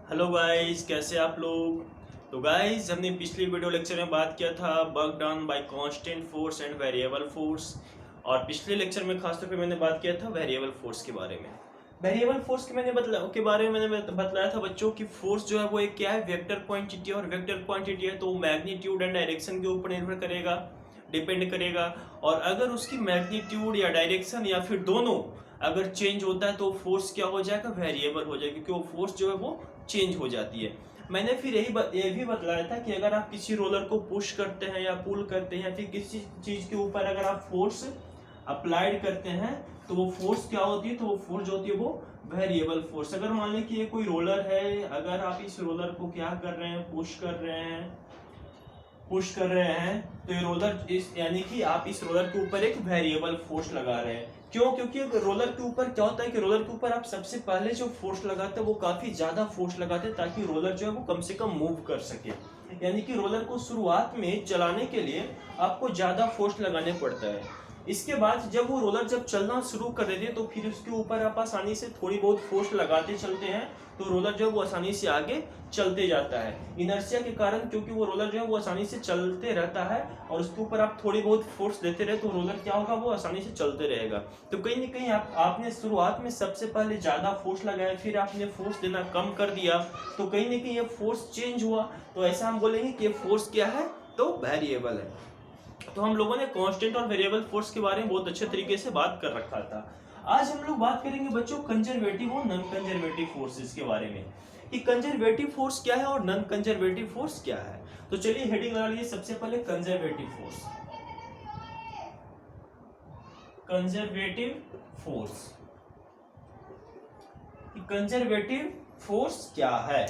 Hello guys, कैसे आप लोग। तो गाइस, हमने पिछली वीडियो लेक्चर में बात किया था work done bye constant force and variable force. और पिछले लेक्चर में खासतौर पे मैंने बात किया था वेरिएबल फोर्स के बारे में। वेरिएबल फोर्स के बारे में मैंने बतलाया था बच्चों की फोर्स जो है वो एक क्या है, वेक्टर क्वांटिटी। और वेक्टर क्वांटिटी है तो मैग्नीट्यूड एंड डायरेक्शन के ऊपर निर्भर करेगा, डिपेंड करेगा। और अगर उसकी मैग्नीट्यूड या डायरेक्शन या फिर दोनों अगर चेंज होता है तो फोर्स क्या हो जाएगा, वेरिएबल हो जाएगा, क्योंकि वो फोर्स जो है वो चेंज हो जाती है। मैंने फिर ये भी बतलाया था कि अगर आप किसी रोलर को पुश करते हैं या पुल करते हैं या फिर किसी चीज के ऊपर अगर आप फोर्स अप्लाइड करते हैं तो वो फोर्स क्या होती है, तो वो फोर्स होती है वो वेरिएबल फोर्स। अगर मान लें कि ये कोई रोलर है, अगर आप इस रोलर को क्या कर रहे हैं, पुश कर रहे हैं तो ये रोलर इस यानी कि आप इस रोलर के ऊपर एक वेरिएबल फोर्स लगा रहे हैं। क्यों? क्योंकि रोलर के ऊपर क्या होता है कि रोलर के ऊपर आप सबसे पहले जो फोर्स लगाते हैं वो काफी ज्यादा फोर्स लगाते हैं ताकि रोलर जो है वो कम से कम मूव कर सके। यानी कि रोलर को शुरुआत में चलाने के लिए आपको ज्यादा फोर्स लगाने पड़ता है। इसके बाद जब वो रोलर जब चलना शुरू कर देती है तो फिर उसके ऊपर आप आसानी से थोड़ी बहुत फोर्स लगाते चलते हैं तो रोलर जो है वो आसानी से आगे चलते जाता है इनर्शिया के कारण, क्योंकि वो रोलर जो है वो आसानी से चलते रहता है और उसके ऊपर आप थोड़ी बहुत फोर्स देते रहे तो रोलर क्या होगा, वो आसानी से चलते रहेगा। तो कहीं ना कहीं आपने शुरुआत में सबसे पहले ज्यादा फोर्स लगाया, फिर आपने फोर्स देना कम कर दिया तो कहीं ना कहीं ये फोर्स चेंज हुआ, तो ऐसा हम बोलेंगे कि ये फोर्स क्या है, तो वेरिएबल है। तो हम लोगों ने कांस्टेंट और वेरिएबल फोर्स के बारे में बहुत अच्छे तरीके से बात कर रखा था। आज हम लोग बात करेंगे बच्चों कंजर्वेटिव और नॉन कंजर्वेटिव फोर्सेस के बारे में कि कंजर्वेटिव फोर्स क्या है और नॉन कंजर्वेटिव फोर्स क्या है। तो चलिए हेडिंग लगा लीजिए सबसे पहले conservative force. Conservative force, conservative force क्या है।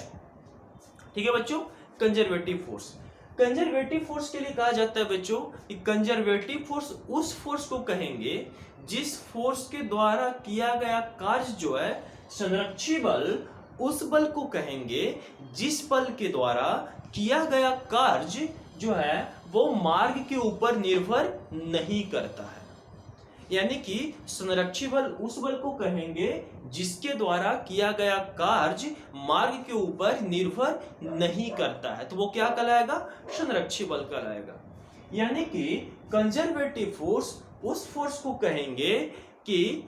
ठीक है बच्चों, कंजर्वेटिव फोर्स, कंजर्वेटिव फोर्स के लिए कहा जाता है बच्चों कि कंजर्वेटिव फोर्स उस फोर्स को कहेंगे जिस फोर्स के द्वारा किया गया कार्य जो है संरक्षी बल, उस बल को कहेंगे जिस बल के द्वारा किया गया कार्य जो है वो मार्ग के ऊपर निर्भर नहीं करता है। यानी कि संरक्षी बल उस बल को कहेंगे जिसके द्वारा किया गया कार्य मार्ग के ऊपर निर्भर नहीं करता है, तो वो क्या कहलाएगा, संरक्षी बल कहलाएगा। यानी कि कंजर्वेटिव फोर्स उस फोर्स को कहेंगे कि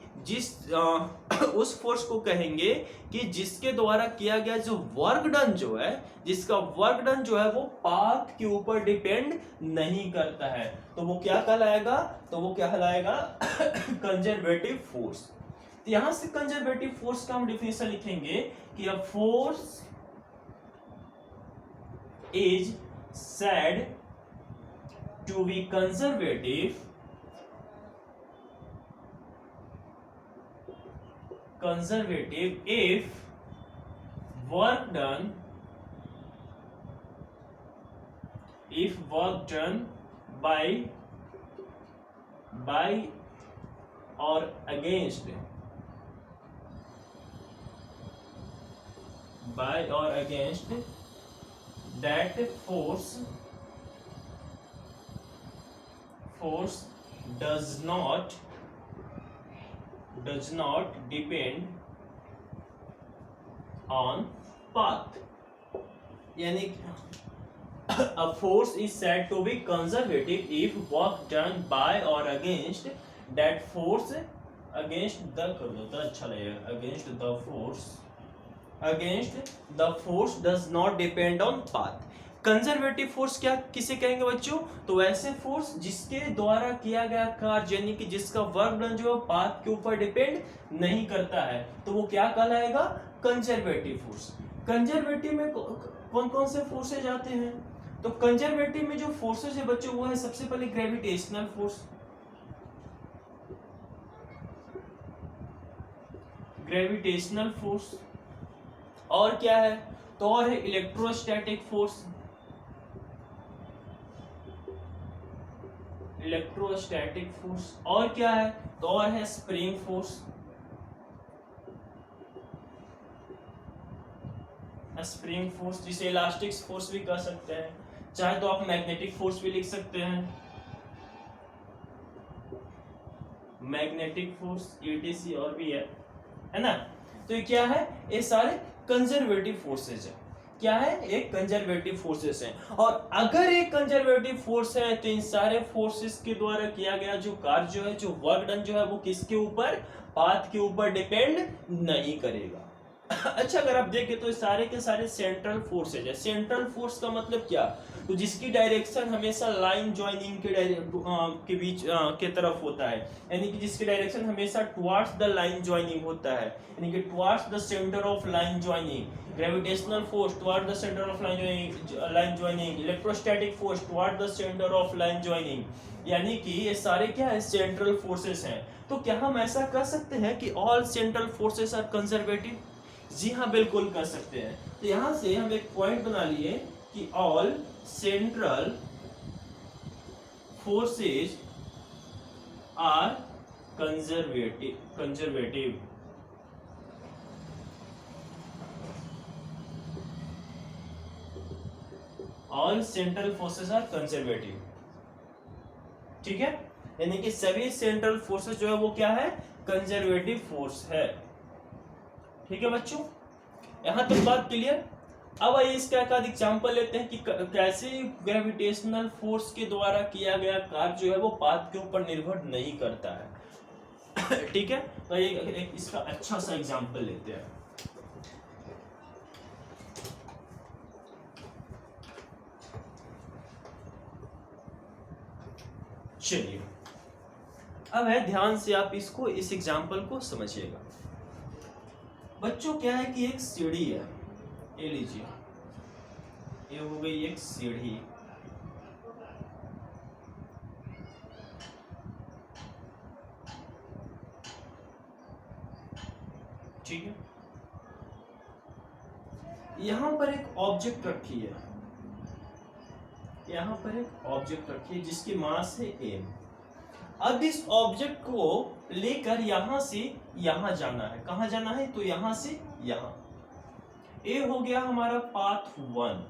उस फोर्स को कहेंगे कि जिसके द्वारा किया गया जो वर्क डन जो है, जिसका वर्क डन जो है वो पाथ के ऊपर डिपेंड नहीं करता है, तो वो क्या कहलाएगा, तो वो क्या कहलाएगा कंजर्वेटिव फोर्स। तो यहां से कंजर्वेटिव फोर्स का हम डिफिनेशन लिखेंगे कि a force is said to be conservative if work done by or against that force does not depend on path। यानी a force is said to be conservative if work done by or against that force against the कर दो तो अच्छा लगेगा, against the force does not depend on path। Conservative force क्या किसे कहेंगे बच्चों, तो वैसे फोर्स जिसके द्वारा किया गया कार्य यानी कि जिसका वर्क डन जो है पाथ के ऊपर डिपेंड नहीं करता है, तो वो क्या कहलाएगा, कंजर्वेटिव फोर्स। कंजर्वेटिव में कौन कौन से फोर्सेज आते हैं, तो कंजर्वेटिव में जो फोर्सेज है बच्चों वो है सबसे पहले ग्रेविटेशनल फोर्स, और क्या है, तो और है इलेक्ट्रोस्टैटिक फोर्स, और क्या है, तो और है स्प्रिंग फोर्स, जिसे इलास्टिक फोर्स भी कह सकते हैं, चाहे तो आप मैग्नेटिक फोर्स भी लिख सकते हैं, मैग्नेटिक फोर्स ईटीसी और भी है। है ना। तो ये क्या है, ये सारे कंजर्वेटिव फोर्सेज है। क्या है, एक कंजर्वेटिव फोर्सेस है। और अगर एक कंजर्वेटिव फोर्स है तो इन सारे फोर्सेस के द्वारा किया गया जो कार्य जो है, जो वर्क डन जो है, वो किसके ऊपर, पाथ के ऊपर डिपेंड नहीं करेगा। अच्छा, अगर आप देखें तो सारे के सारे सेंट्रल फोर्सेज है। सेंट्रल फोर्स का मतलब क्या, तो जिसकी डायरेक्शन हमेशा लाइन ज्वाइनिंग के बीच के तरफ होता है, यानी कि जिसकी डायरेक्शन हमेशा टुवर्ड्स द लाइन ज्वाइनिंग होता है, यानी कि towards the centre of line joining. Gravitational force towards the centre of line joining. Electrostatic force towards the centre of line joining. यानी कि ये सारे क्या है, सेंट्रल फोर्सेस हैं। तो क्या हम ऐसा कह सकते हैं कि all central forces are conservative? जी हाँ, बिल्कुल कर सकते हैं। तो यहां से हम एक पॉइंट बना लिए कि all central forces are conservative. All central forces are conservative, ठीक है। यानी कि सभी सेंट्रल फोर्सेस जो है वो क्या है, कंजर्वेटिव फोर्स है। ठीक है बच्चों, यहां तक बात क्लियर। अब आइए इसका एक एग्जांपल लेते हैं कि कैसे ग्रेविटेशनल फोर्स के द्वारा किया गया कार्य जो है वो पाथ के ऊपर निर्भर नहीं करता है। ठीक है, तो एक इसका अच्छा सा एग्जांपल लेते हैं। चलिए, अब है ध्यान से आप इसको, इस एग्जांपल को समझिएगा। बच्चों क्या है कि एक सीढ़ी है, ये लीजिए, ये हो गई एक सीढ़ी। ठीक है, यहां पर एक ऑब्जेक्ट रखी है, यहां पर एक ऑब्जेक्ट रखी है जिसकी मास है m। अब इस ऑब्जेक्ट को लेकर यहां से यहां जाना है। कहां जाना है, तो यहां से यहां। ए हो गया हमारा पाथ 1।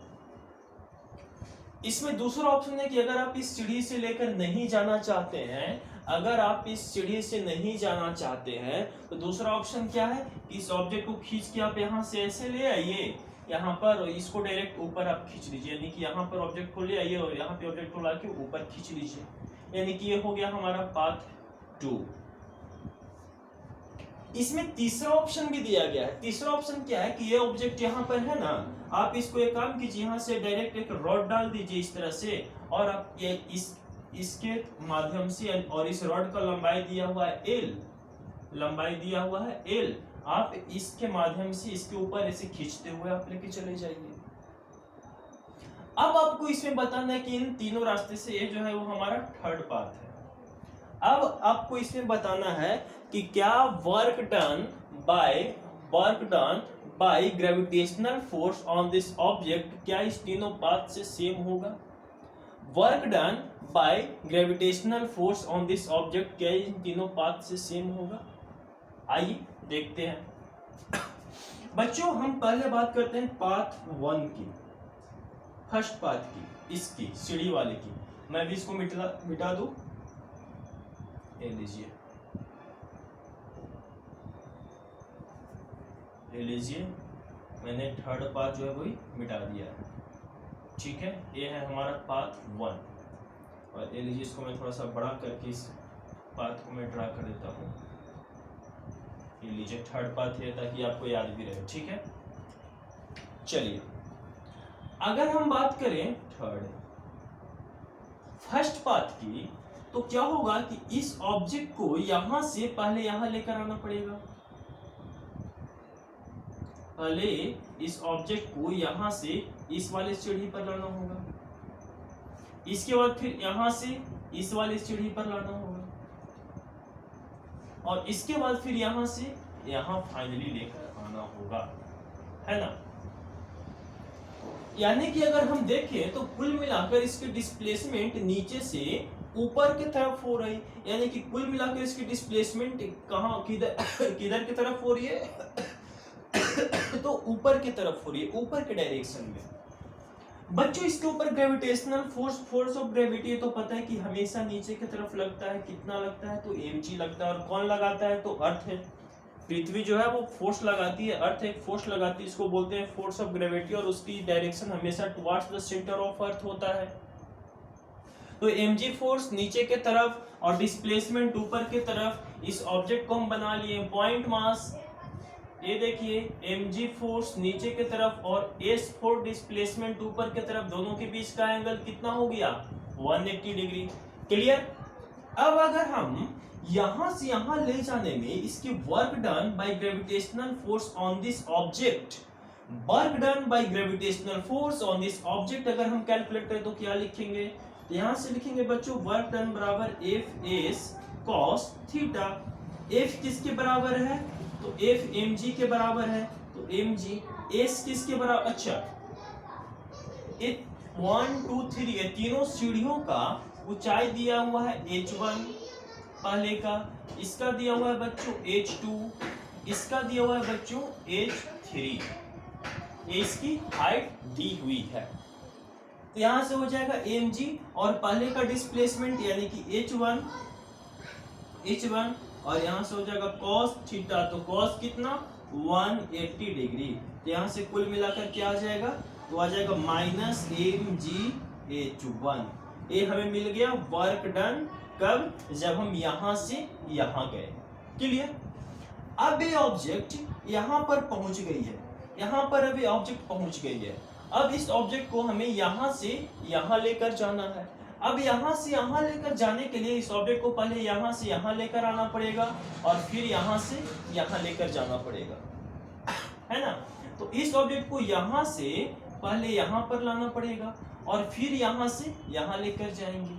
इसमें दूसरा ऑप्शन है कि अगर आप इस सीढ़ी से लेकर नहीं जाना चाहते हैं, अगर आप इस सीढ़ी से नहीं जाना चाहते हैं तो दूसरा ऑप्शन क्या है, इस ऑब्जेक्ट को खींच के आप यहां से ऐसे ले आइए यहाँ पर, इसको डायरेक्ट ऊपर आप खींच लीजिए, यानी कि यहाँ पर ऑब्जेक्ट को ले आइए और यहाँ पे ऑब्जेक्ट को लाके ऊपर खींच लीजिए, यानी कि ये हो गया हमारा पाथ 2। इसमें तीसरा ऑप्शन भी दिया गया है। तीसरा ऑप्शन क्या है कि ये ऑब्जेक्ट यहाँ पर है ना, आप इसको एक काम कीजिए, यहाँ से डायरेक्ट एक रॉड डाल दीजिए इस तरह से, और आप ये इसके माध्यम से, और इस रॉड का लंबाई दिया हुआ है L, लंबाई दिया हुआ है L, आप इसके माध्यम से इसके ऊपर ऐसे खींचते हुए आप लेके चले जाइए। अब आपको इसमें बताना है कि इन तीनों रास्ते से ये जो है वो हमारा थर्ड पाथ है। अब आपको इसमें बताना है कि क्या work done by gravitational force on this object, क्या इस तीनों पाथ से सेम होगा। Work done by gravitational force on this object, क्या इन तीनों पाथ से सेम होगा। आइए देखते हैं। बच्चों हम पहले बात करते हैं पाथ 1 की, फर्स्ट पाथ की, इसकी सीढ़ी वाले की। मैं भी इसको मिटा दूं, ये लीजिए, ले लीजिए, मैंने थर्ड पाथ जो है वही मिटा दिया है। ठीक है, ये है हमारा पाथ 1, और ये लीजिए, इसको मैं थोड़ा सा बड़ा करके इस पाथ को मैं ड्रा कर देता हूँ। ये लीजिए थर्ड पाथ है, ताकि आपको याद भी रहे। ठीक है, चलिए अगर हम बात करें फर्स्ट पाथ की, तो क्या होगा कि इस ऑब्जेक्ट को यहां से पहले यहां लेकर आना पड़ेगा। पहले इस ऑब्जेक्ट को यहां से इस वाले सीढ़ी पर लाना होगा, इसके बाद फिर यहां से इस वाले सीढ़ी पर लाना होगा, और इसके बाद फिर यहां से यहां फाइनली लेकर आना होगा, है ना। यानी कि अगर हम देखें तो कुल मिलाकर इसकी डिस्प्लेसमेंट नीचे से ऊपर की तरफ हो रही, यानी कि कुल मिलाकर इसकी डिस्प्लेसमेंट कहां, किधर की तरफ हो रही है तो ऊपर की तरफ हो रही है, ऊपर के डायरेक्शन में। बच्चों इसके ऊपर ग्रेविटेशनल फोर्स ऑफ ग्रेविटी तो पता है कि हमेशा नीचे की तरफ लगता है। कितना लगता है, तो mg लगता है, और कौन लगाता है, तो अर्थ है। पृथ्वी जो है वो फोर्स लगाती है, अर्थ एक फोर्स लगाती है, इसको बोलते हैं फोर्स ऑफ ग्रेविटी, और उसकी डायरेक्शन हमेशा towards the centre of earth होता है। तो mg फोर्स नीचे के तरफ और डिस्प्लेसमेंट ऊपर के तरफ, इस ऑब्जेक्ट को हम बना लिए पॉइंट मास। ये देखिए mg फोर्स नीचे के तरफ और s फोर्स डिस्प्लेसमेंट ऊपर के तरफ, दोनों के बीच का एंगल कितना हो गया 180 डिग्री। क्लियर। अब अगर हम यहां से यहां ले जाने में इसकी work done by gravitational force on this object, work done by gravitational force on this object अगर हम कैलकुलेट करें तो क्या लिखेंगे, तो यहां से लिखेंगे बच्चों वर्क डन बराबर F S cos theta. F किसके बराबर है, तो एफ mg के बराबर है, तो mg s किसके बराबर, अच्छा 1 2 3 ये तीनों सीढ़ियों का ऊंचाई दिया हुआ है h1 पहले का, इसका दिया हुआ है बच्चों h2, इसका दिया हुआ है बच्चों h3, इसकी हाइट दी हुई है। तो यहां से हो जाएगा mg और पहले का डिस्प्लेसमेंट यानी कि h1 और यहां से हो जाएगा cos थीटा, तो cos कितना 180 डिग्री। तो यहां से कुल मिलाकर क्या आ जाएगा, तो आ जाएगा माइनस mgh1। ये हमें मिल गया वर्क डन, कब, जब हम यहां से यहां गए। क्लियर। अब ये ऑब्जेक्ट यहां पर पहुंच गई है, यहां पर अभी ऑब्जेक्ट पहुंच गई है। अब इस ऑब्जेक्ट को हमें यहां से यहां लेकर जाना है। अब यहां से यहां लेकर जाने के लिए इस ऑब्जेक्ट को पहले यहां से यहां लेकर आना पड़ेगा और फिर यहां से यहां लेकर जाना पड़ेगा, है ना। तो इस ऑब्जेक्ट को यहां से पहले यहां पर लाना पड़ेगा और फिर यहां से यहां लेकर जाएंगे।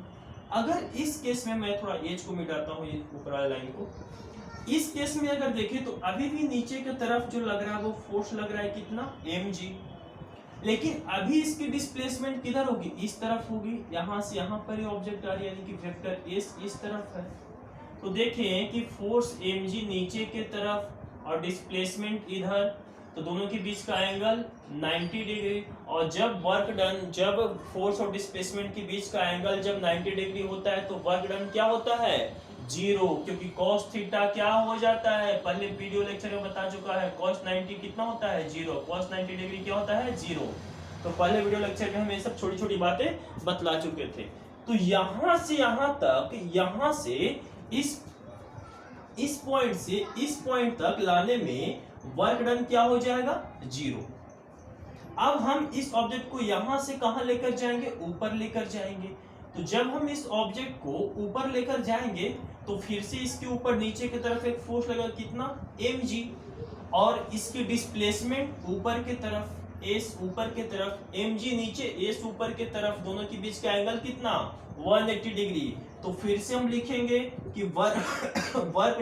अगर इस केस में मैं थोड़ा एज को मिटाता हूं, ये ऊपर वाली लाइन को, इस केस में अगर देखें तो अभी भी नीचे की तरफ जो लग रहा है वो फोर्स लग रहा है कितना mg, लेकिन अभी इसकी डिस्प्लेसमेंट किधर होगी, इस तरफ होगी। यहां से यहां पर ये ऑब्जेक्ट आ रही है यानी कि वेक्टर s इस तरफ है। तो देखें कि फोर्स mg नीचे के तरफ और डिस्प्लेसमेंट इधर, तो दोनों के बीच का एंगल 90 डिग्री। और जब वर्क डन, जब फोर्स और डिस्प्लेसमेंट के बीच का एंगल जब 90 डिग्री होता है तो वर्क डन क्या होता है, जीरो, क्योंकि cos थीटा क्या हो जाता है, पहले वीडियो लेक्चर में बता चुका है, cos 90 कितना होता है, जीरो। cos 90 डिग्री क्या होता है, जीरो। तो पहले वीडियो लेक्चर में हम ये सब छोटी छोटी बातें बतला चुके थे। तो यहां से यहां तक, यहां से इस पॉइंट से इस पॉइंट तक लाने में वर्क डन क्या हो जाएगा, जीरो। अब हम इस ऑब्जेक्ट को यहां से कहां लेकर जाएंगे, ऊपर लेकर जाएंगे। तो जब हम इस ऑब्जेक्ट को ऊपर लेकर जाएंगे तो फिर से इसके ऊपर नीचे की तरफ एक फोर्स लगेगा कितना, mg, और इसकी डिस्प्लेसमेंट ऊपर के तरफ, s ऊपर के तरफ, mg नीचे, s ऊपर के तरफ, दोनों के बीच का एंगल कितना 180 डिग्री। तो फिर से हम लिखेंगे कि वर्क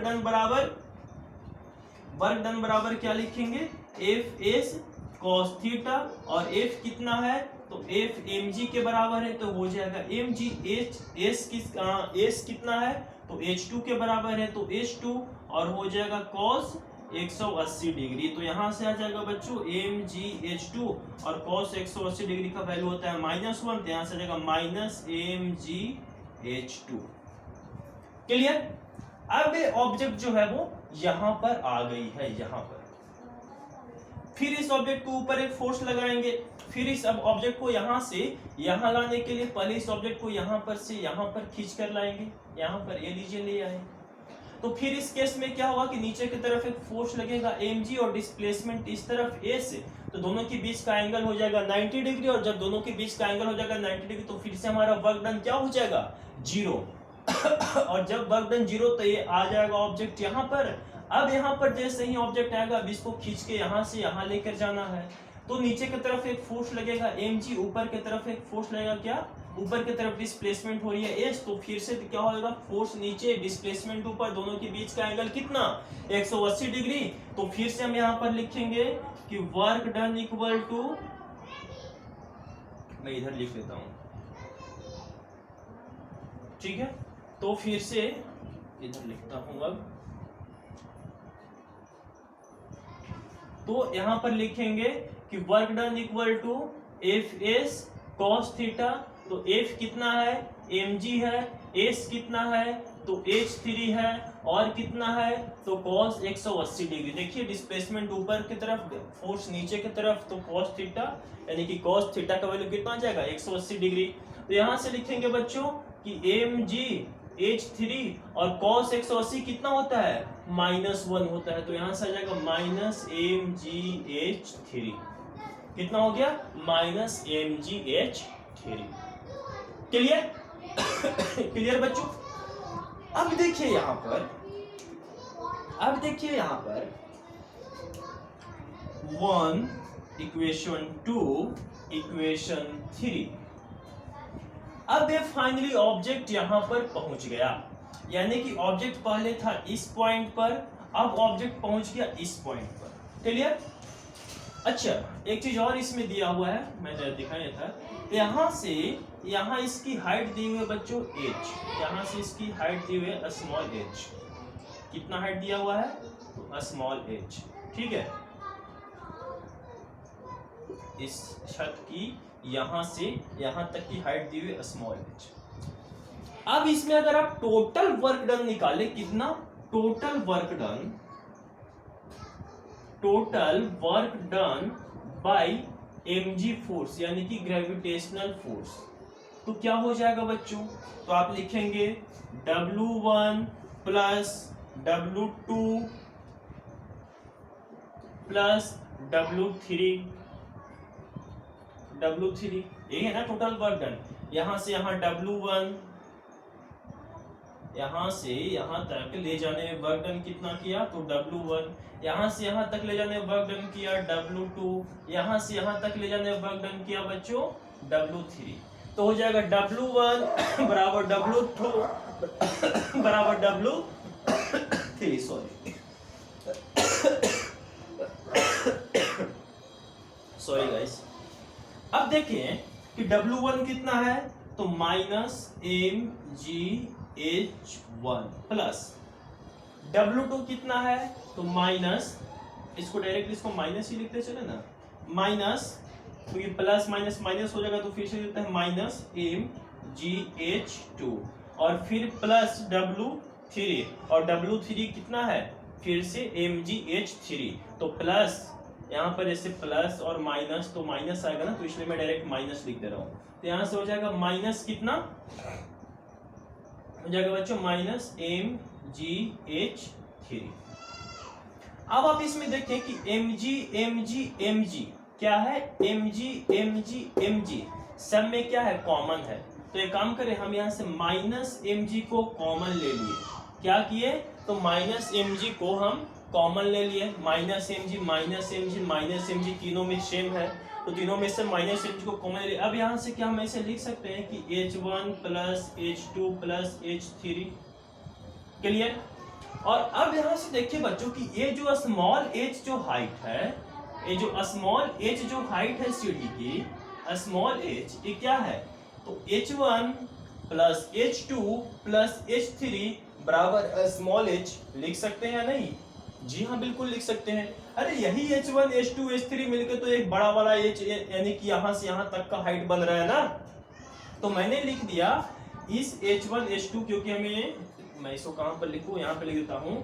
डन बराबर क्या लिखेंगे, एफ एस cos थीटा, और f कितना है, तो f mg के बराबर है, तो हो जाएगा mg s कितना है, तो h2 के बराबर है, तो h2, और हो जाएगा cos 180 डिग्री। तो यहां से आ जाएगा बच्चों mg h2 और cos 180 डिग्री का वैल्यू होता है -1, तो यहां से आ जाएगा माइनस mg h2। क्लियर। अब ये ऑब्जेक्ट जो है वो यहां पर आ गई है, यहां पर। फिर इस ऑब्जेक्ट को ऊपर एक फोर्स लगाएंगे, फिर इस ऑब्जेक्ट को यहां से यहां लाने के लिए पहले इस ऑब्जेक्ट को यहां पर से यहां पर खींच कर लाएंगे, यहां पर ये लीजिए ले आए। तो फिर इस केस में क्या होगा कि नीचे की तरफ एक फोर्स लगेगा mg और डिस्प्लेसमेंट इस तरफ s, तो दोनों के बीच का एंगल हो जाएगा 90 डिग्री, और जब दोनों के बीच का एंगल हो जाएगा 90 डिग्री तो फिर से हमारा वर्क डन क्या हो जाएगा, जीरो। और जब वर्क डन जीरो तो ये आ जाएगा ऑब्जेक्ट यहाँ पर। अब यहाँ पर जैसे ही ऑब्जेक्ट आएगा, अब इसको खींच के यहाँ से यहाँ लेकर जाना है, तो नीचे की तरफ एक फोर्स लगेगा mg, ऊपर की तरफ एक फोर्स लगेगा क्या, ऊपर की तरफ डिस्प्लेसमेंट हो रही है s, तो फिर से क्या होगा, फोर्स नीचे डिस्प्लेसमेंट ऊपर, दोनों के बीच का एंगल कितना 180 डिग्री। तो फिर से हम यहाँ पर लिखेंगे कि वर्क डन इक्वल टू, मैं इधर लिख लेता हूँ, ठीक है। तो फिर से इधर लिखता हूं अब, तो यहां पर लिखेंगे कि work done equal to F S cos theta, तो एफ कितना है, mg है, s कितना है, तो h3 है, और कितना है तो cos 180 डिग्री। देखिए डिस्प्लेसमेंट ऊपर की तरफ, फोर्स नीचे की तरफ, तो cos थीटा यानी कि cos थीटा का वैल्यू कितना आ जाएगा 180 डिग्री। तो यहाँ से लिखेंगे बच्चों कि mg h3 और cos 180 कितना होता है -1 होता है, तो यहाँ से आ जाएगा -mgh3। कितना हो गया -mgh3। क्लियर? क्लियर बच्चों? अब देखिए यहाँ पर, वन इक्वेशन 2 इक्वेशन 3। अब ये फाइनली ऑब्जेक्ट यहाँ पर पहुंच गया, यानी कि ऑब्जेक्ट पहले था इस पॉइंट पर, अब ऑब्जेक्ट पहुंच गया इस पॉइंट पर। क्लियर? अच्छा, एक चीज और इसमें दिया हुआ है, मैं जरा दिखाया था, यहाँ से यहाँ इसकी हाइट दी हुई है बच्चों h, यहाँ से इसकी हाइट दी हुई है स्मॉल h। कितना हाइट दिया हुआ है तो स्मॉल h, ठीक है। इस छत की यहाँ से यहाँ तक की हाइट दी हुई है स्मॉल h। अब इसमें अगर आप टोटल वर्क डन निकाले, कितना total work done bye mg force यानी कि ग्रेविटेशनल फोर्स, तो क्या हो जाएगा बच्चों? तो आप लिखेंगे W1 plus W2 plus W3 ये है ना टोटल वर्क डन। यहां से यहां W1, यहां से यहां तक ले जाने में वर्क डन कितना किया तो W1, यहां से यहां तक ले जाने में वर्क डन किया W2, यहां से यहां तक ले जाने में वर्क डन किया बच्चों W3। तो हो जाएगा W1 बराबर W2 बराबर W3, सॉरी गाइस। अब देखिए कि W1 कितना है तो -mgh1 प्लस W2 कितना है तो माइनस, इसको डायरेक्ट इसको माइनस ही लिखते चले ना, माइनस, तो ये प्लस माइनस माइनस हो जाएगा, तो फिर से लिखते हैं -mgh2 और फिर प्लस W3, और W3 कितना है फिर से mgh3, तो प्लस यहाँ पर ऐसे प्लस और माइनस, तो माइनस आएगा ना, तो इसलिए मैं डायरेक्ट माइनस लिख दे रहा हूँ। तो यहाँ से हो जाएगा माइनस कितना हो जाएगा बच्चों -mgh3। अब आप इसमें देखें कि mg क्या है, mg सब में क्या है कॉमन है, तो एक काम करें हम यहाँ से -mg को कॉमन ले लिए। क्या किए तो -mg को हम कॉमन ले लिए, -mg तीनों में सेम है, तो तीनों में से -mg को कॉमन ले लिए। अब यहाँ से क्या हम ऐसे लिख सकते हैं कि h1 plus h2 plus h3। Clear? और अब यहाँ से देखिए बच्चों कि ये जो स्मॉल h जो हाइट है, ये जो स्मॉल h जो हाइट है सीढ़ी की, स्मॉल h ये क्या है तो h1 plus h2 plus h3 बराबर स्मॉल h लिख सकते हैं या नहीं? जी हाँ बिल्कुल लिख सकते हैं। अरे यही h1 h2 h3 मिलकर तो एक बड़ा वाला h यानी कि यहाँ से यहाँ तक का हाइट बन रहा है ना, तो मैंने लिख दिया इस h1 h2, क्योंकि हमें, मैं इसको कहाँ पर लिखूं, यहाँ पे लिख देता हूँ,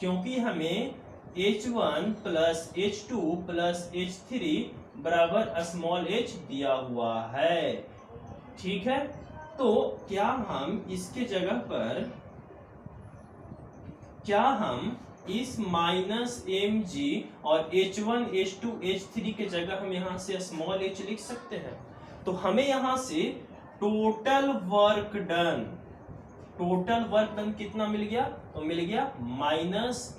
क्योंकि हमें h1 plus h2 plus h3 बराबर स्मॉल h दिया हुआ है। ठीक है, तो क्या हम इसके जगह पर, क्या हम इस -mg और h1 h2 h3 के जगह हम यहाँ से स्मॉल h लिख सकते हैं? तो हमें यहाँ से टोटल वर्क डन कितना मिल गया तो मिल गया -mgh।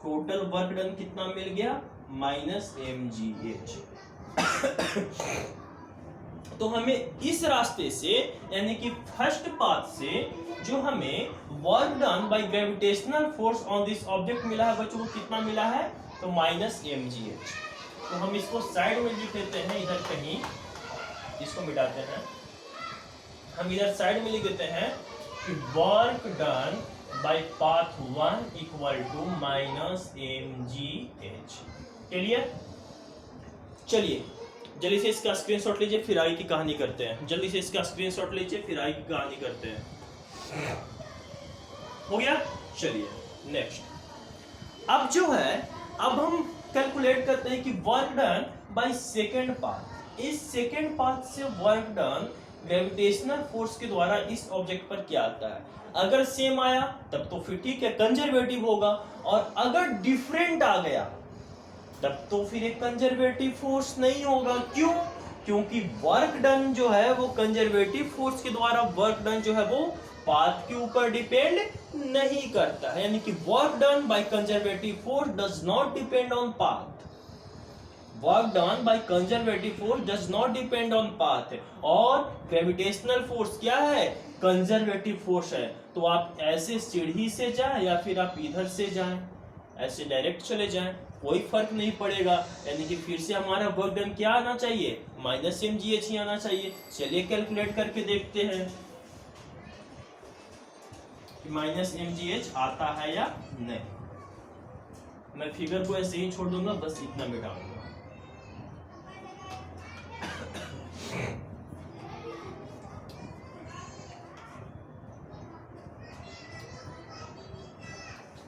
टोटल वर्क डन कितना मिल गया -mgh। तो हमें इस रास्ते से यानी कि फर्स्ट पाथ से जो हमें work done by gravitational force on this object मिला है बच्चों, को कितना मिला है तो -mgh। तो हम इसको साइड में लिख देते हैं, इधर कहीं इसको मिटाते हैं, हम इधर साइड में लिख देते हैं कि work done by path 1 equal to -mgh। Clear? चलिए जल्दी से इसका स्क्रीनशॉट लीजिए, फिर आगे की कहानी करते हैं। जल्दी से इसका स्क्रीनशॉट लीजिए, फिर आगे की कहानी करते हैं। हो गया। चलिए नेक्स्ट, अब जो है अब हम कैलकुलेट करते हैं कि work done by second path. इस सेकेंड पाथ से वर्क डन ग्रेविटेशनल फोर्स के द्वारा इस ऑब्जेक्ट पर क्या आता है। अगर सेम आया तब तो फिर ठीक है, कंजर्वेटिव होगा, और अगर डिफरेंट आ गया तब तो फिर एक कंजर्वेटिव फोर्स नहीं होगा। क्यों? क्योंकि वर्क डन जो है वो कंजर्वेटिव फोर्स के द्वारा वर्क डन जो है वो पाथ के ऊपर डिपेंड नहीं करता है, यानी कि work done by conservative force does not depend on path. Work done by conservative force does not depend on path. और ग्रेविटेशनल फोर्स क्या है? कंजर्वेटिव फोर्स है। तो आप ऐसे सीढ़ी से जाएं या फिर आप इधर से जाएं, ऐसे डायरेक्ट चले जाएं, कोई फर्क नहीं पड़ेगा। यानी कि फिर से हमारा वर्क डन क्या आना चाहिए? -mgh ही आना चाहिए। चलिए कैलकुलेट करके देखते हैं कि -mgh आता है या नहीं। मैं फिगर को ऐसे ही छोड़ दूंगा, बस इतना मिटाऊंगा।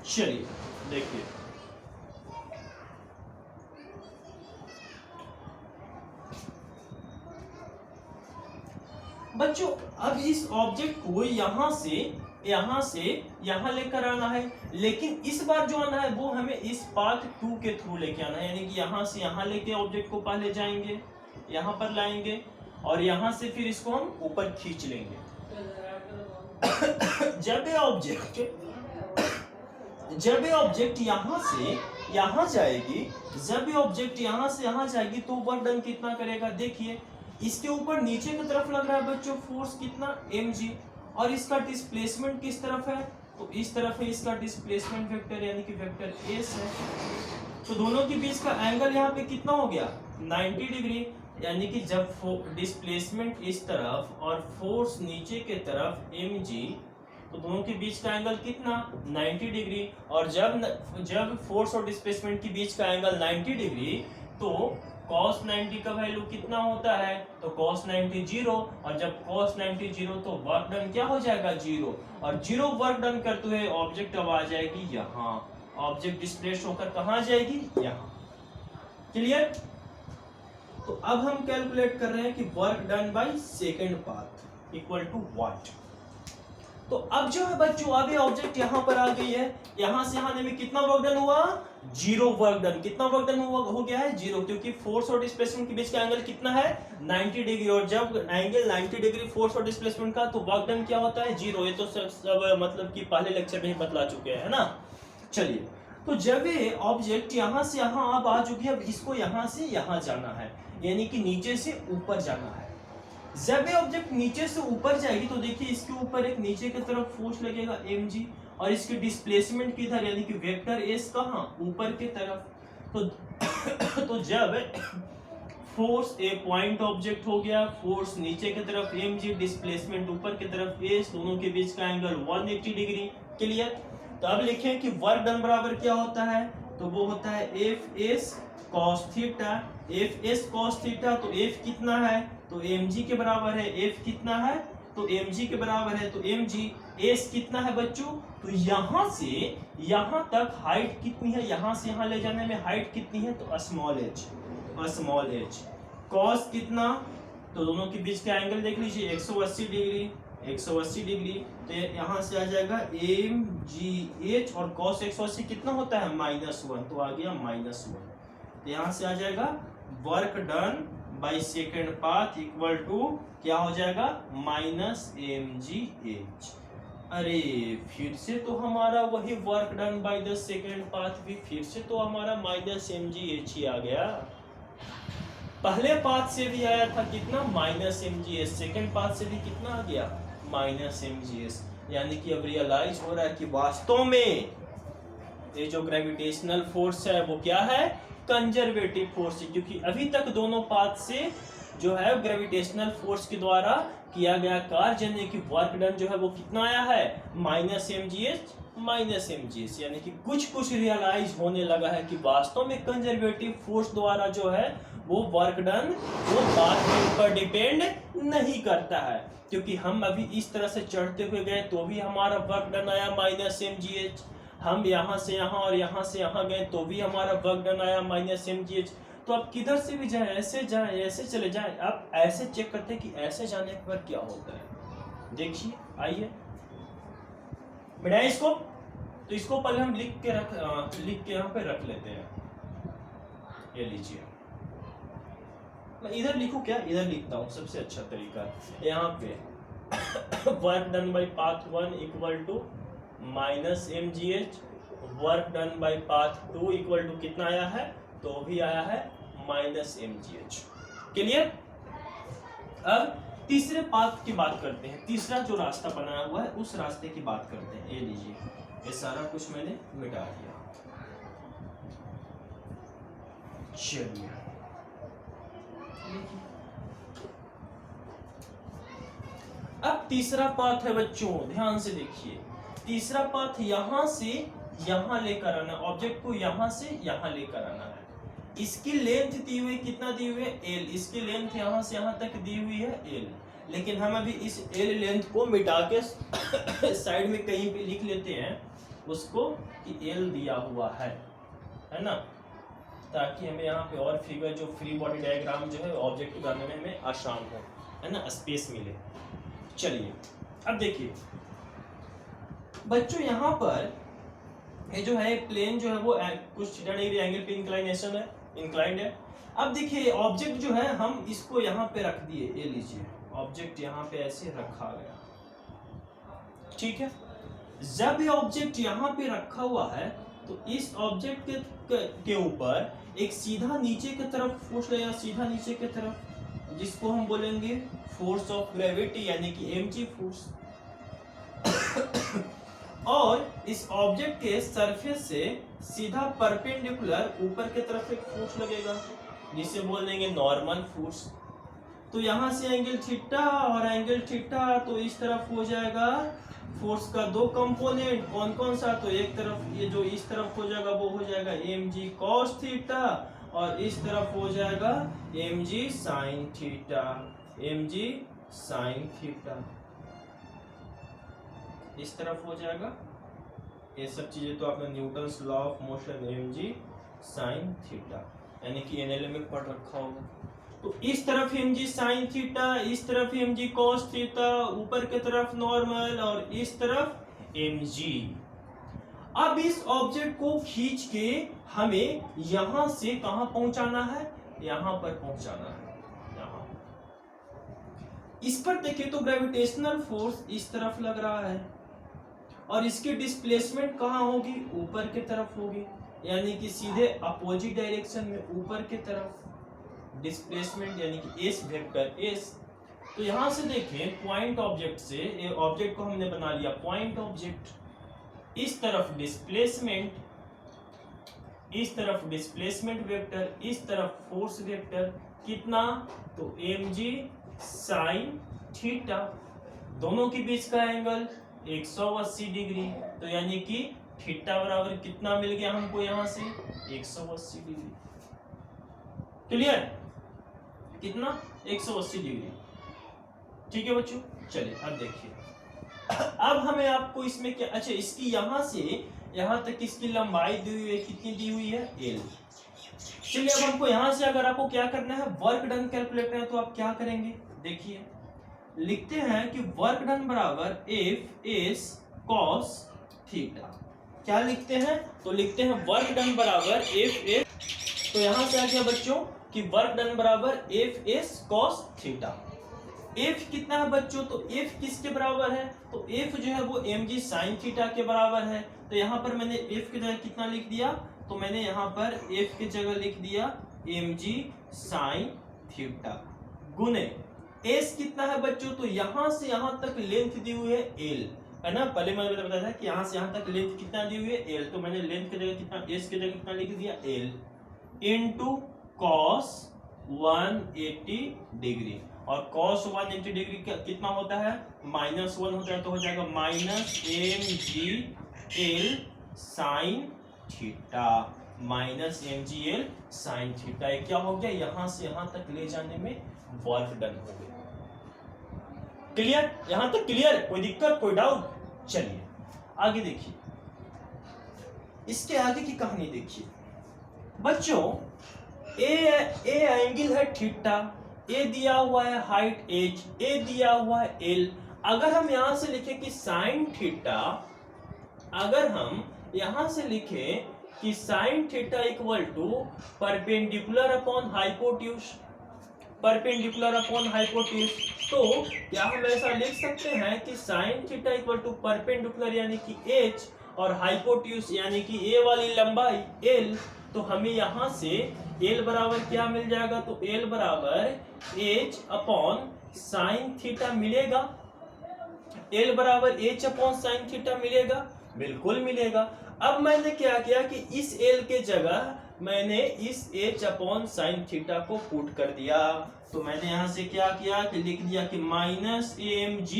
चलिए देखिए, बच्चों अब इस ऑब्जेक्ट को यहां से यहां लेकर आना है, लेकिन इस बार जो आना है वो हमें इस पाथ 2 के थ्रू लेके आना है। यानी कि यहां से यहां लेके ऑब्जेक्ट को पहले जाएंगे, यहां पर लाएंगे, और यहां से फिर इसको हम ऊपर खींच लेंगे। जब ये ऑब्जेक्ट यहां से यहां जाएगी, जब ये ऑब्जेक्ट यहां से यहां जाएगी तो वर्क डन कितना करेगा? देखिए, इसके ऊपर नीचे की तरफ लग रहा है बच्चों फोर्स कितना? mg, और इसका डिस्प्लेसमेंट किस तरफ है? तो इस तरफ है इसका डिस्प्लेसमेंट वेक्टर, यानी कि वेक्टर s है। तो दोनों के बीच का एंगल यहाँ पे कितना हो गया? 90 डिग्री। यानी कि जब डिस्प्लेसमेंट इस तरफ और फोर्स नीचे के तरफ mg, तो दोनों के बीच का एंगल कितना? 90 डिग्री। और जब फोर्स और डिस्प्लेसमेंट के बीच का एंगल 90 डिग्री, तो cos 90 का वैल्यू कितना होता है? तो cos 90 0, और जब cos 90 0 तो वर्क डन क्या हो जाएगा? 0। और 0 वर्क डन करते हुए ऑब्जेक्ट अब आ जाएगी यहाँ, ऑब्जेक्ट डिस्प्लेस होकर कहाँ जाएगी? यहाँ। क्लियर? तो अब हम कैलकुलेट कर रहे हैं कि work done by second path equal to what. तो अब जो है बच्चों, अब ये ऑब्जेक्ट यहाँ पर आ गई है, यहाँ से आने में कितना वर्क डन हुआ? 0 वर्क डन। कितना वर्क डन हो गया है? 0, क्योंकि फोर्स और डिस्प्लेसमेंट के बीच का एंगल कितना है? 90 डिग्री। और जब एंगल 90 डिग्री फोर्स और डिस्प्लेसमेंट का, तो वर्क डन क्या होता है? 0। ये तो सब मतलब कि पहले लेक्चर में ही बतला चुके हैं, है ना। चलिए, तो जब ये ऑब्जेक्ट यहाँ से यहाँ अब आ चुकी है, अब इसको यहाँ से यहाँ जाना है, यानी कि नीचे से ऊपर जाना है। जब ये ऑब्जेक्ट नीचे से ऊपर जाएगी तो देखिए इसके ऊपर एक नीचे की तरफ फोर्स लगेगा mg, और इसकी डिस्प्लेसमेंट किधर? यानी कि वेक्टर s कहाँ? ऊपर की तरफ। तो जब फोर्स ए पॉइंट ऑब्जेक्ट हो गया, फोर्स नीचे की तरफ mg, डिस्प्लेसमेंट ऊपर की तरफ s, दोनों के बीच का एंगल 180 डिग्री। क्लियर? तो अब लिखें कि वर्क डन बराबर क्या होता है? तो वो होता है fs cos theta. fs cos theta, तो f कितना है? तो mg के बराबर है। f कितना है? तो mg के बराबर है। तो mg s कितना है बच्चों? तो यहां से यहां तक हाइट कितनी है? यहां से यहां ले जाने में हाइट कितनी है? तो स्मॉल h। cos कितना? तो दोनों के बीच का एंगल देख लीजिए, 180 डिग्री। तो यहाँ से आ जाएगा mgh, और cos 180 कितना होता है? -1, तो आ गया -1। तो यहाँ से आ जाएगा work done by second path equal to क्या हो जाएगा? -mgh। अरे फिर से तो हमारा वही work done by the second path भी फिर से तो हमारा -mgh ही आ गया। पहले पाथ से भी आया था कितना? -mgh। सेकेंड पाथ से भी कितना आ गया? -mgh। यानी कि अब रियलाइज हो रहा है कि वास्तव में ये जो ग्रेविटेशनल फोर्स है वो क्या है? कंजर्वेटिव फोर्स है, क्योंकि अभी तक दोनों पाथ से जो है ग्रेविटेशनल फोर्स के द्वारा किया गया कार्य, यानी कि वर्क डन जो है वो कितना आया है? -mgh, यानी कि कुछ रियलाइज होने लगा है कि वास्तव में कंजर्वेटिव फोर्स द्वारा जो है वो वर्क डन वो बात के ऊपर डिपेंड नहीं करता है, क्योंकि हम अभी इस तरह से चढ़ते हुए गए तो भी हमारा वर्क डन आया -mgh, हम यहाँ से यहाँ और यहाँ से यहाँ गए तो भी हमारा वर्क डन आया -mgh। तो आप किधर से भी जाए, ऐसे चले जाए, आप ऐसे चेक करते हैं कि ऐसे जाने पर क्या होता है। देखिए आइए बढ़ाएं इसको, तो इसको पहले हम लिख के यहाँ पे रख लेते हैं। ये लीजिए, मैं इधर लिखूं क्या, इधर लिखता हूँ सबसे अच्छा तरीका। यहाँ पे work done by path 1 equal to -mgh, work done by path 2 equal to कितना आया है, तो भी आया है -mgh। क्लियर। अब तीसरे पाथ की बात करते हैं, तीसरा जो रास्ता बनाया हुआ है उस रास्ते की बात करते हैं। ये लीजिए, ये सारा कुछ मैंने मिटा दिया। चलिए अब तीसरा पाथ है बच्चों, ध्यान से देखिए। तीसरा पाथ यहां से यहां लेकर आना, ऑब्जेक्ट को यहां से यहां लेकर आना है। इसकी लेंथ दी हुई कितना दी हुई है, l, इसकी लेंथ यहां से यहां तक दी हुई है l, लेकिन हम अभी इस l लेंथ को मिटा के साइड में कहीं पे लिख लेते हैं उसको कि l दिया हुआ है ना, ताकि हमें यहाँ पे और फिगर जो फ्री बॉडी डायग्राम जो है ऑब्जेक्ट बनाने में हमें आसान हो, है ना, स्पेस मिले। चलिए अब देखिए बच्चों, यहाँ पर ये जो है प्लेन जो है वो कुछ थीटा डिग्री एंगल पे इंक्लाइनेशन है, इंक्लाइंड है। अब देखिए ऑब्जेक्ट जो है हम इसको यहाँ पे रख दिए, ये लीजिए ऑब्जेक्ट यहाँ पे ऐसे रखा गया, ठीक है। जब ये ऑब्जेक्ट यहाँ पे रखा हुआ है तो इस ऑब्जेक्ट के ऊपर एक सीधा नीचे की तरफ फोर्स लगेगा, सीधा नीचे की तरफ, जिसको हम बोलेंगे फोर्स ऑफ ग्रेविटी यानी कि mg फोर्स। और इस ऑब्जेक्ट के सरफेस से सीधा परपेंडिकुलर ऊपर की तरफ एक फोर्स लगेगा जिसे बोल देंगे नॉर्मल फोर्स। तो यहाँ से एंगल थीटा और एंगल थीटा, तो इस तरफ हो जाएगा फोर्स का दो कंपोनेंट, कौन कौन सा, तो एक तरफ ये जो इस तरफ हो जाएगा वो हो जाएगा mg cos थीटा, और इस तरफ हो जाएगा mg sin theta, mg sin theta, इस तरफ हो जाएगा। ये सब चीजें तो आपने Newton's law of motion mg sin theta यानी कि एनएलएम में पढ़ रखा होगा। तो इस तरफ mg sin थीटा, इस तरफ mg cos थीटा, ऊपर की तरफ नॉर्मल और इस तरफ mg। अब इस ऑब्जेक्ट को खींच के हमें यहां से कहां पहुंचाना है, यहां पर पहुंचाना है। यहां इस पर देखिए तो ग्रेविटेशनल फोर्स इस तरफ लग रहा है और इसकी डिस्प्लेसमेंट कहां होगी, ऊपर की तरफ होगी, यानी कि सीधे अपोजिट डायरेक्शन में ऊपर की तरफ डिस्प्लेसमेंट यानी कि एस वेक्टर एस। तो यहां से देखें पॉइंट ऑब्जेक्ट से, ये ऑब्जेक्ट को हमने बना लिया पॉइंट ऑब्जेक्ट, इस तरफ डिस्प्लेसमेंट, इस तरफ डिस्प्लेसमेंट वेक्टर, इस तरफ फोर्स वेक्टर, कितना, तो mg sin थीटा, दोनों के बीच का एंगल 180 डिग्री, तो यानी कि थीटा बराबर कितना मिल गया हमको यहां से 180 डिग्री। क्लियर, कितना 180 डिग्री, ठीक है बच्चों। चलिए अब देखिए, अब हमें आपको इसमें क्या, अच्छा इसकी यहां से यहां तक इसकी लंबाई दी हुई है, कितनी दी हुई है l। चलिए अब हमको यहां से अगर आपको क्या करना है, वर्क डन कैलकुलेट करना है, तो आप क्या करेंगे, देखिए लिखते हैं कि वर्क डन बराबर एफ एस कॉस थीटा। क्या लिखते हैं, तो लिखते हैं वर्क डन बराबर एफ एस, तो यहां से आ गया बच्चों कि वर्क डन बराबर F S cos theta. F कितना है बच्चों, तो एफ किसके बराबर है, तो एफ जो है वो mg sin थीटा के बराबर है। तो यहाँ पर मैंने एफ की जगह कितना लिख दिया, तो मैंने यहाँ पर एफ की जगह लिख दिया mg sin थीटा गुने एस कितना है बच्चों, तो यहाँ से यहाँ तक लेंथ दी हुई है l, है ना। पहले मैंने बताया था कि यहाँ से यहाँ तक लेंथ कितना दी हुई है l, तो मैंने लेंथ की जगह कितना, एस की जगह कितना लिख दिया l इंटू cos 180 डिग्री, और cos 180 डिग्री कितना होता है, -1 होता है, तो हो जाएगा -mg l sin theta. Minus mgl sine theta. क्या हो गया, यहां से यहां तक ले जाने में वर्क डन हो गया। क्लियर, यहां तक क्लियर, कोई दिक्कत कोई डाउट? चलिए आगे देखिए, इसके आगे की कहानी देखिए बच्चों। ए एंगल है थीटा, ए दिया हुआ है हाइट h, ए दिया हुआ है l। अगर हम यहां से लिखें कि साइन थीटा, अगर हम यहां से लिखें कि sine theta equal to perpendicular upon hypotenuse, perpendicular upon hypotenuse, तो क्या हम ऐसा लिख सकते हैं कि sine theta equal to perpendicular यानी कि h और हाइपोटेन्यूज यानी कि a वाली लंबाई l। तो हमें यहां से l बराबर क्या मिल जाएगा, तो l बराबर h अपॉन साइन थीटा मिलेगा। l बराबर h अपॉन साइन थीटा मिलेगा, बिल्कुल मिलेगा। अब मैंने क्या किया कि इस l के जगह मैंने इस h अपॉन साइन थीटा को पुट कर दिया। तो मैंने यहां से क्या किया कि लिख दिया कि माइनस mg,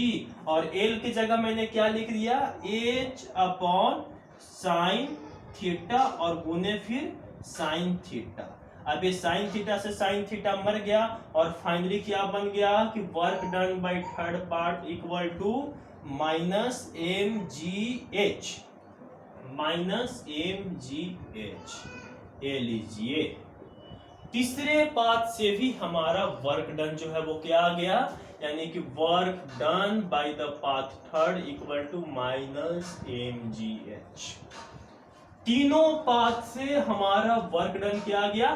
और l की जगह मैंने क्या लिख दिया, h अपॉन साइन थीटा और गुने फिर साइन थीटा। अब ये साइन थीटा से साइन थीटा मर गया और फाइनली क्या बन गया कि work done by third part equal to minus mgh, minus mgh। ये लीजिए, तीसरे पाथ से भी हमारा वर्क डन जो है वो क्या आ गया, यानी कि work done by the path third equal to minus mgh। तीनों पाथ से हमारा वर्क डन क्या आ गया,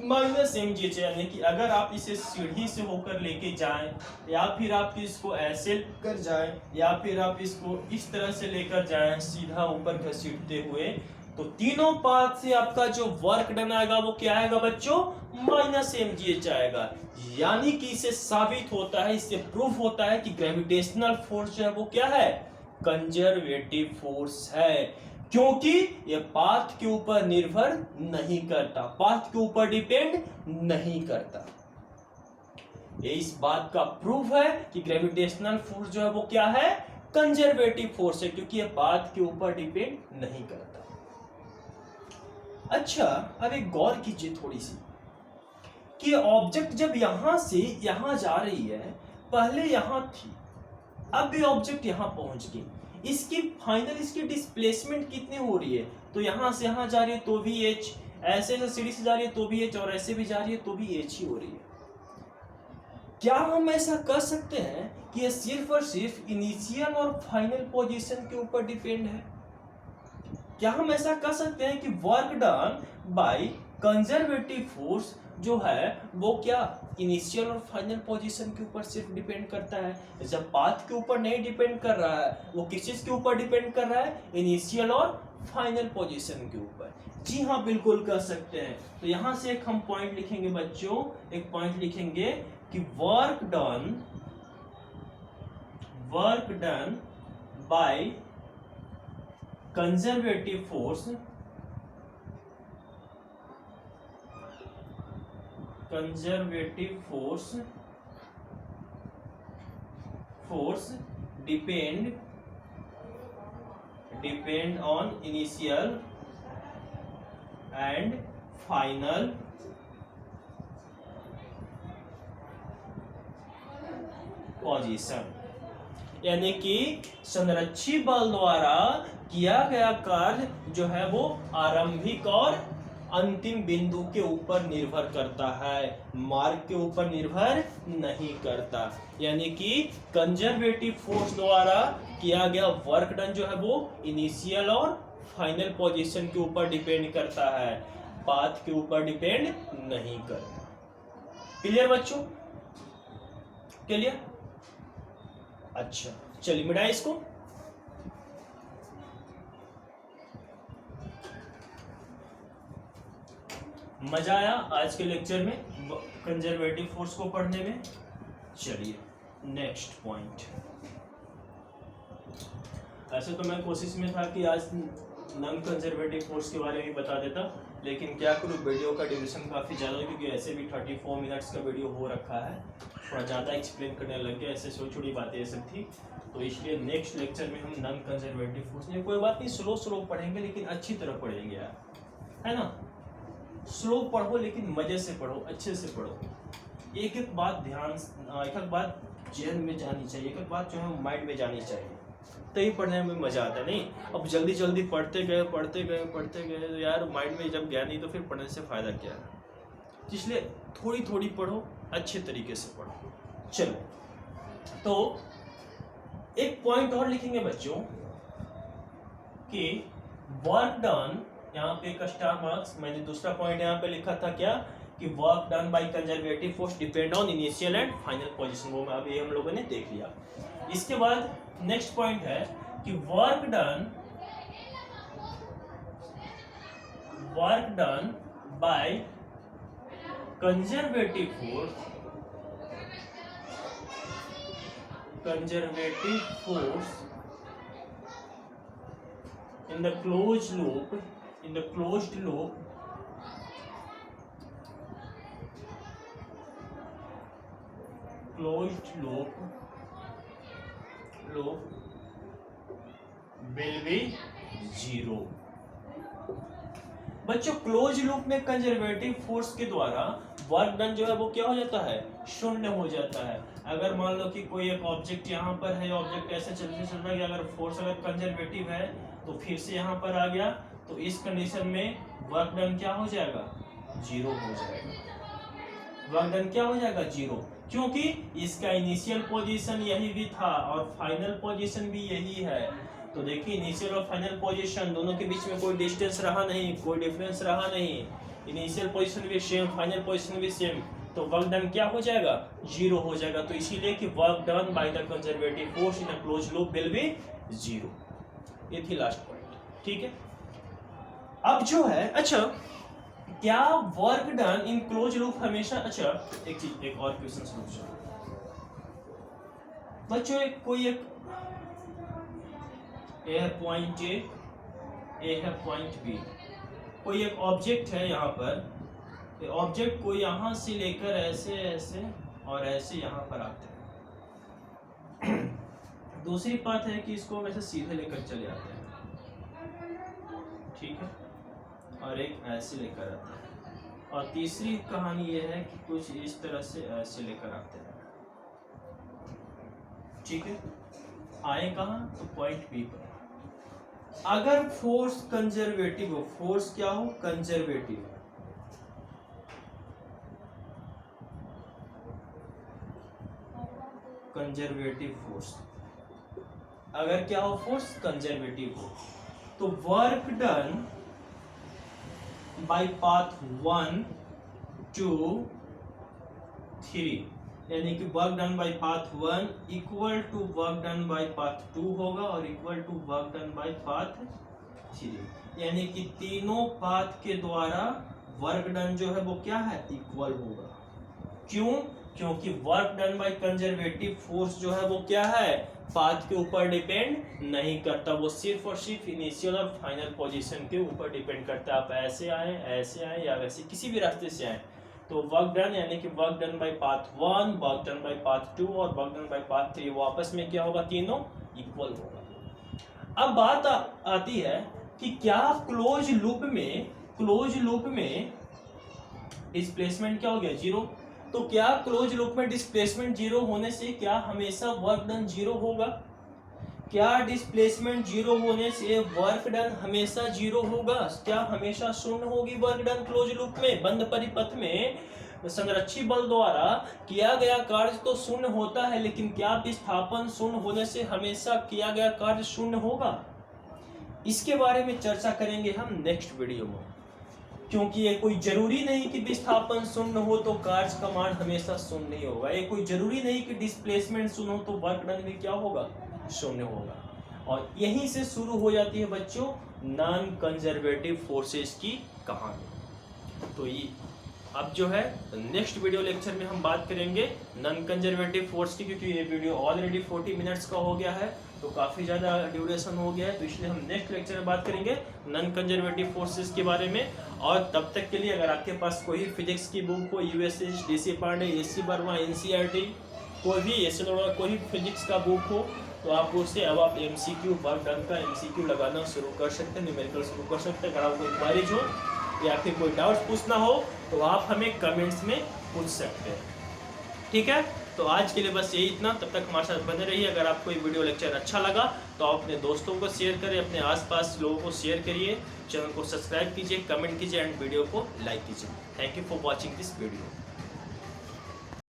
माइनस mgh। यानी कि अगर आप इसे सीढ़ी से होकर लेके जाएं, या फिर आप इसको ऐसे कर जाएं, या फिर आप इसको इस तरह से लेकर जाएं सीधा ऊपर घसीटते हुए, तो तीनों पाथ से आपका जो वर्क डन आएगा वो क्या आएगा बच्चों, माइनस mgh आएगा। यानी कि इससे साबित होता है, इससे प्रूफ होता है कि ग्रेविटेशनल फोर्स जो है वो क्या है, कंजर्वेटिव फोर्स है, क्योंकि ये पाथ के ऊपर निर्भर नहीं करता, पाथ के ऊपर डिपेंड नहीं करता। ये इस बात का प्रूफ है कि ग्रेविटेशनल फोर्स जो है वो क्या है, कंजर्वेटिव फोर्स है, क्योंकि ये पाथ के ऊपर डिपेंड नहीं करता। अच्छा, अब एक गौर कीजिए थोड़ी सी कि ऑब्जेक्ट जब यहां से यहां जा रही है, पहले यहां थी, अब ये ऑब्जेक्ट यहां पहुंच गई, इसकी फाइनल इसकी डिस्प्लेसमेंट कितनी हो रही है, तो यहां से यहां जा रही है तो भी h, ऐसे से सीढ़ी से जा रही है तो भी h, और ऐसे भी जा रही है तो भी h ही हो रही है। क्या हम ऐसा कर सकते हैं कि ये सिर्फ और सिर्फ इनिशियल और फाइनल पोजीशन के ऊपर डिपेंड है? क्या हम ऐसा कर सकते हैं कि work done by conservative force जो है वो क्या इनिशियल और फाइनल पोजीशन के ऊपर सिर्फ डिपेंड करता है, जब पाथ के ऊपर नहीं डिपेंड कर रहा है, वो किस चीज के ऊपर डिपेंड कर रहा है, इनिशियल और फाइनल पोजीशन के ऊपर? जी हाँ, बिल्कुल कर सकते हैं। तो यहां से एक हम पॉइंट लिखेंगे बच्चों, एक पॉइंट लिखेंगे कि work done by conservative force, conservative force depend on initial and final position. यानी कि संरक्षी बल द्वारा किया गया कार्य जो है वो आरंभिक और अंतिम बिंदु के ऊपर निर्भर करता है, मार्ग के ऊपर निर्भर नहीं करता। यानी कि कंजर्वेटिव फोर्स द्वारा किया गया वर्क डन जो है वो इनिशियल और फाइनल पोजीशन के ऊपर डिपेंड करता है, पाथ के ऊपर डिपेंड नहीं करता। क्लियर बच्चों, क्लियर? अच्छा चलिए मिटाएं इसको। मजा आया आज के लेक्चर में कंजर्वेटिव फोर्स को पढ़ने में? चलिए नेक्स्ट पॉइंट। ऐसे तो मैं कोशिश में था कि आज नॉन कंजर्वेटिव फोर्स के बारे में बता देता, लेकिन क्या करूँ, वीडियो का ड्यूरेशन काफ़ी ज़्यादा है, क्योंकि ऐसे भी 34 मिनट्स का वीडियो हो रखा है, थोड़ा ज़्यादा एक्सप्लेन करने लग गया, ऐसे छोटी छोटी बातें ये सब थी, तो इसलिए नेक्स्ट लेक्चर में हम नॉन कंजर्वेटिव फोर्स, कोई बात नहीं, स्लो पढ़ेंगे लेकिन अच्छी तरह पढ़ेंगे यार, है ना। स्लो पढ़ो लेकिन मजे से पढ़ो, अच्छे से पढ़ो। एक एक बात जहन में जानी चाहिए, एक एक बात जो है माइंड में जानी चाहिए, तभी पढ़ने में मजा आता है। नहीं अब जल्दी जल्दी पढ़ते गए तो यार माइंड में जब गया नहीं तो फिर पढ़ने से फायदा क्या है। इसलिए थोड़ी थोड़ी पढ़ो, अच्छे तरीके से पढ़ो। चलो तो एक पॉइंट और लिखेंगे बच्चों कि वर्क डन, यहाँ पे एक स्टार मार्क्स, मैंने दूसरा पॉइंट यहाँ पे लिखा था क्या कि work done by conservative force depend on initial and final position, वो अभी हम लोगों ने देख लिया। इसके बाद नेक्स्ट पॉइंट है कि work done by conservative force in the closed loop will be 0। बच्चों क्लोज लूप में कंजर्वेटिव फोर्स के द्वारा वर्क डन जो है वो क्या हो जाता है, शून्य हो जाता है। अगर मान लो कि कोई एक ऑब्जेक्ट यहाँ पर है, ऑब्जेक्ट ऐसे चल रहा है कि अगर फोर्स अगर कंजर्वेटिव है तो फिर से यहाँ पर आ गया, तो इस कंडीशन में वर्क डन क्या हो जाएगा, 0 हो जाएगा। वर्क डन क्या हो जाएगा, 0, क्योंकि इसका इनिशियल पोजीशन यही भी था और फाइनल पोजीशन भी यही है। तो देखिए इनिशियल और फाइनल पोजीशन दोनों के बीच में कोई डिस्टेंस रहा नहीं, कोई डिफरेंस रहा नहीं, इनिशियल पोजीशन भी सेम, फाइनल पोजीशन भी सेम, तो वर्क डन क्या हो जाएगा, 0 हो जाएगा। तो इसीलिए कि work done by the conservative force in a close loop will be 0। ये थी लास्ट पॉइंट, ठीक है। अब जो है अच्छा, क्या work done in close loop हमेशा, अच्छा एक चीज, एक और क्वेश्चन सोचो बच्चों, कोई एक ए है पॉइंट ए है पॉइंट बी, कोई एक ऑब्जेक्ट है यहाँ पर, ऑब्जेक्ट को यहाँ से लेकर ऐसे ऐसे और ऐसे यहाँ पर आते हैं। दूसरी बात है कि इसको वैसे सीधे लेकर चले आते हैं, ठीक है, और एक ऐसे लेकर आते हैं, और तीसरी कहानी ये है कि कुछ इस तरह से ऐसे लेकर आते हैं, ठीक है। आए कहाँ, तो पॉइंट बी पर। अगर फोर्स कंजर्वेटिव हो, फोर्स क्या हो, कंजर्वेटिव, कंजर्वेटिव फोर्स, अगर क्या हो, फोर्स कंजर्वेटिव हो, तो वर्क डन बाय पाथ 1 2 3, यानी कि work done by path 1 equal to work done by path 2 होगा और equal to work done by path 3, यानी कि तीनों पाथ के द्वारा वर्क डन जो है वो क्या है, इक्वल होगा। क्यों, क्योंकि work done by conservative force जो है वो क्या है, पाथ के ऊपर डिपेंड नहीं करता, वो सिर्फ और सिर्फ इनिशियल और फाइनल पोजीशन के ऊपर डिपेंड करता है। आप ऐसे आए या वैसे किसी भी रास्ते से आए, तो वर्क डन यानी कि work done by path 1, work done by path 2 और वर्क डन बाय पाथ 3 वो आपस में क्या होगा, तीनों इक्वल होगा। अब बात आती है कि क्या क्लोज लूप में डिस्प्लेसमेंट क्या हो गया, 0। तो क्या क्लोज लूप में डिस्प्लेसमेंट 0 होने से क्या हमेशा वर्क डन 0 होगा? क्या डिस्प्लेसमेंट 0 होने से वर्क डन हमेशा 0 होगा? क्या हमेशा शून्य होगी वर्क डन क्लोज लूप में? बंद परिपथ में संरक्षी बल द्वारा किया गया कार्य तो शून्य होता है, लेकिन क्या विस्थापन शून्य होने से हमेशा किया गया कार्य शून्य होगा? इसके बारे में चर्चा करेंगे हम नेक्स्ट वीडियो में, क्योंकि ये कोई जरूरी नहीं कि विस्थापन शून्य हो तो कार्य का मान हमेशा शून्य नहीं होगा। ये कोई जरूरी नहीं कि डिस्प्लेसमेंट शून्य हो तो वर्क डन भी क्या होगा, शून्य होगा। और यहीं से शुरू हो जाती है बच्चों नॉन कंजर्वेटिव फोर्सेस की कहानी। तो ये अब जो है नेक्स्ट वीडियो लेक्चर में हम बात करेंगे नॉन कंजर्वेटिव फोर्स की, क्योंकि ये वीडियो ऑलरेडी 40 मिनट्स का हो गया है तो काफ़ी ज़्यादा ड्यूरेशन हो गया है, तो इसलिए हम नेक्स्ट लेक्चर में बात करेंगे नॉन कंजर्वेटिव फोर्सेस के बारे में। और तब तक के लिए अगर आपके पास कोई फिजिक्स की बुक हो, USS, DC Pandey, SC Verma, NCERT, कोई भी ऐसे कोई फिजिक्स का बुक हो तो आप उससे अब आप एमसीक्यू वर्क डन का एमसीक्यू लगाना शुरू कर सकते हैं, न्यूमेरिकल शुरू कर सकते हैं। अगर आपको क्वेरीज हो या फिर कोई डाउट्स पूछना हो तो आप हमें कमेंट्स में पूछ सकते हैं। ठीक है, तो आज के लिए बस यही इतना। तब तक हमारे साथ बने रहिए। अगर आपको ये वीडियो लेक्चर अच्छा लगा तो आप अपने दोस्तों को शेयर करें, अपने आसपास लोगों को शेयर करिए, चैनल को सब्सक्राइब कीजिए, कमेंट कीजिए एंड वीडियो को लाइक कीजिए। Thank you for watching this video.